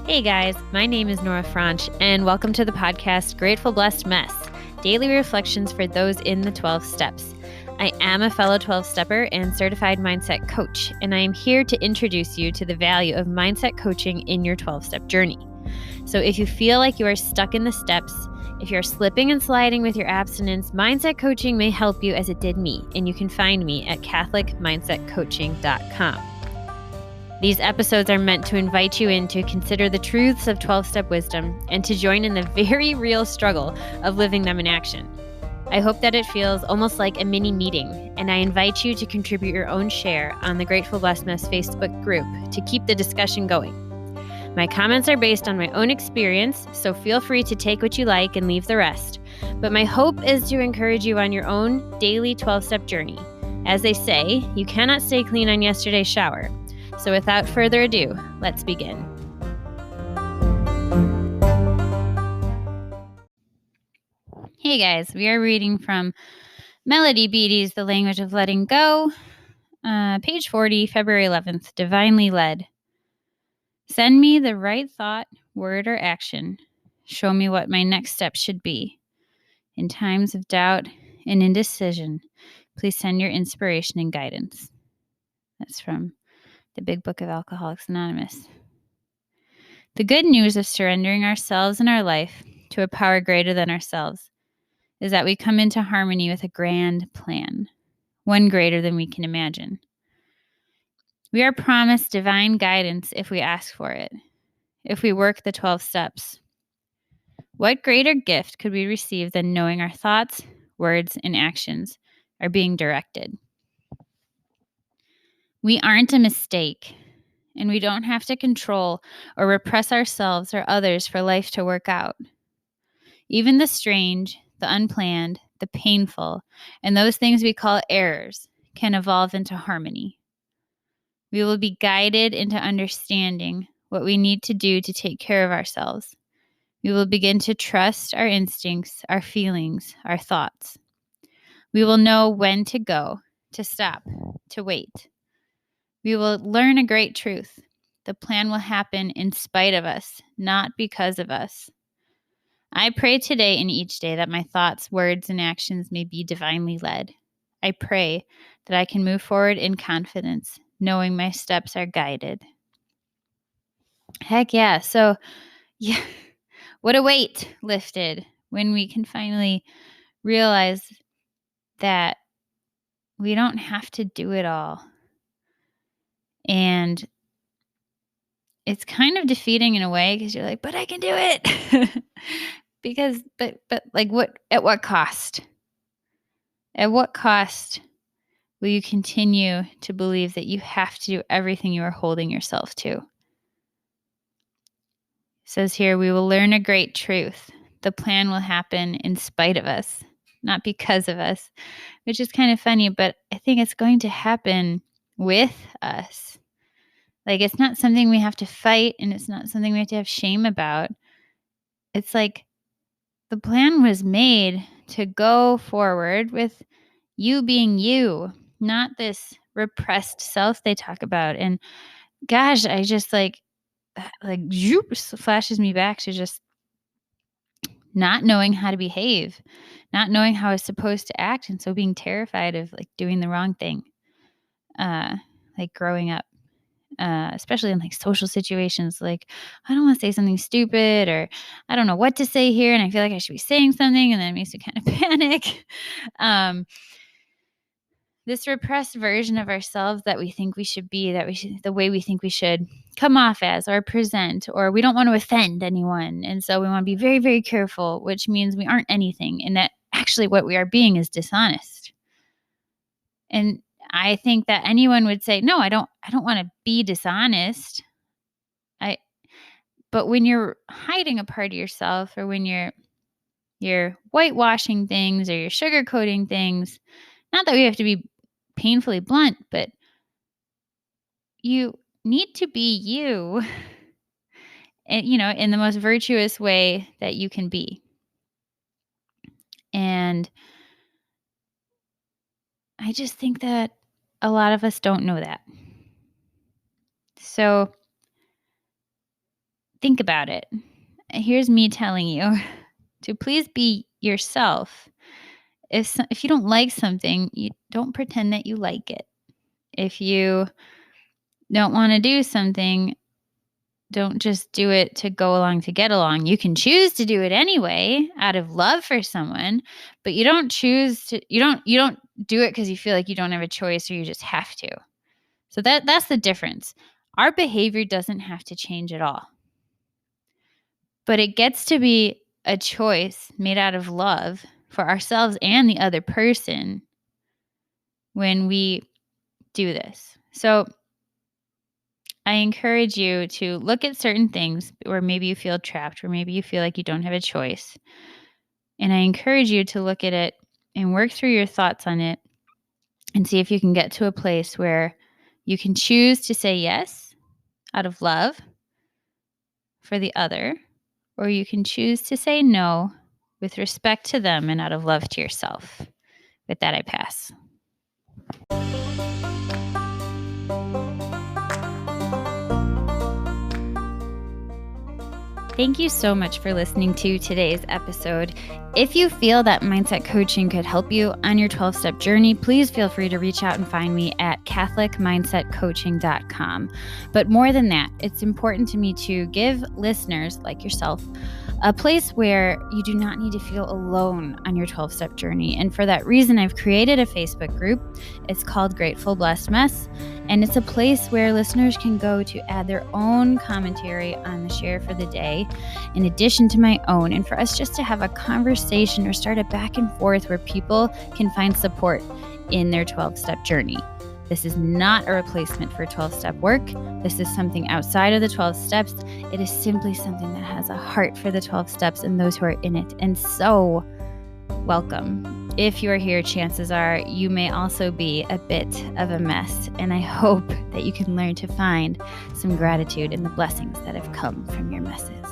Hey guys, my name is Nora Franche, and welcome to the podcast Grateful Blessed Mess, daily reflections for those in the 12 steps. I am a fellow 12-stepper and certified mindset coach, and I am here to introduce you to the value of mindset coaching in your 12-step journey. So if you feel like you are stuck in the steps, if you're slipping and sliding with your abstinence, mindset coaching may help you as it did me, and you can find me at catholicmindsetcoaching.com. These episodes are meant to invite you in to consider the truths of 12-step wisdom and to join in the very real struggle of living them in action. I hope that it feels almost like a mini meeting, and I invite you to contribute your own share on the Grateful Blessedness Facebook group to keep the discussion going. My comments are based on my own experience, so feel free to take what you like and leave the rest. But my hope is to encourage you on your own daily 12-step journey. As they say, you cannot stay clean on yesterday's shower. So without further ado, let's begin. Hey guys, we are reading from Melody.Beattie's The Language of Letting Go, page 40, February 11th, Divinely Led. Send me the right thought, word, or action. Show me what my next step should be. In times of doubt and indecision, please send your inspiration and guidance. That's from the Big Book of Alcoholics Anonymous. The good news of surrendering ourselves and our life to a power greater than ourselves is that we come into harmony with a grand plan, one greater than we can imagine. We are promised divine guidance if we ask for it, if we work the 12 steps. What greater gift could we receive than knowing our thoughts, words, and actions are being directed? We aren't a mistake, and we don't have to control or repress ourselves or others for life to work out. Even the strange, the unplanned, the painful, and those things we call errors can evolve into harmony. We will be guided into understanding what we need to do to take care of ourselves. We will begin to trust our instincts, our feelings, our thoughts. We will know when to go, to stop, to wait. We will learn a great truth. The plan will happen in spite of us, not because of us. I pray today and each day that my thoughts, words, and actions may be divinely led. I pray that I can move forward in confidence, knowing my steps are guided. Heck yeah. So, yeah, what a weight lifted when we can finally realize that we don't have to do it all. And it's kind of defeating in a way because you're like, but I can do it. but like at what cost? At what cost will you continue to believe that you have to do everything you are holding yourself to? It says here, we will learn a great truth. The plan will happen in spite of us, not because of us, which is kind of funny, but I think it's going to happen with us. Like, it's not something we have to fight, and it's not something we have to have shame about. It's like the plan was made to go forward with you being you, not this repressed self they talk about. And gosh, I just like zoop, flashes me back to just not knowing how to behave, not knowing how I was supposed to act. And so being terrified of like doing the wrong thing, like growing up. Especially in like social situations, like I don't want to say something stupid, or I don't know what to say here, and I feel like I should be saying something, and then it makes me kind of panic. This repressed version of ourselves that we think we should be, the way we think we should come off as or present, or we don't want to offend anyone, and so we want to be very, very careful, which means we aren't anything, and that actually what we are being is dishonest. And I think that anyone would say, no, I don't want to be dishonest. But when you're hiding a part of yourself, or when you're whitewashing things, or you're sugarcoating things, not that we have to be painfully blunt, but you need to be you, and, in the most virtuous way that you can be. And I just think that a lot of us don't know that. So think about it. Here's me telling you to please be yourself. If you don't like something, you don't pretend that you like it. If you don't want to do something, don't just do it to go along to get along. You can choose to do it anyway out of love for someone, but you don't do it because you feel like you don't have a choice or you just have to. So that's the difference. Our behavior doesn't have to change at all. But it gets to be a choice made out of love for ourselves and the other person when we do this. So I encourage you to look at certain things where maybe you feel trapped, or maybe you feel like you don't have a choice. And I encourage you to look at it and work through your thoughts on it and see if you can get to a place where you can choose to say yes out of love for the other, or you can choose to say no with respect to them and out of love to yourself. With that, I pass. Thank you so much for listening to today's episode. If you feel that mindset coaching could help you on your 12-step journey, please feel free to reach out and find me at catholicmindsetcoaching.com. But more than that, it's important to me to give listeners like yourself a place where you do not need to feel alone on your 12-step journey. And for that reason, I've created a Facebook group. It's called Grateful Blessed Mess. And it's a place where listeners can go to add their own commentary on the share for the day, in addition to my own, and for us just to have a conversation or start a back and forth where people can find support in their 12-step journey. This is not a replacement for 12-step work. This is something outside of the 12 steps. It is simply something that has a heart for the 12 steps and those who are in it. And so, welcome. If you are here, chances are you may also be a bit of a mess. And I hope that you can learn to find some gratitude in the blessings that have come from your messes.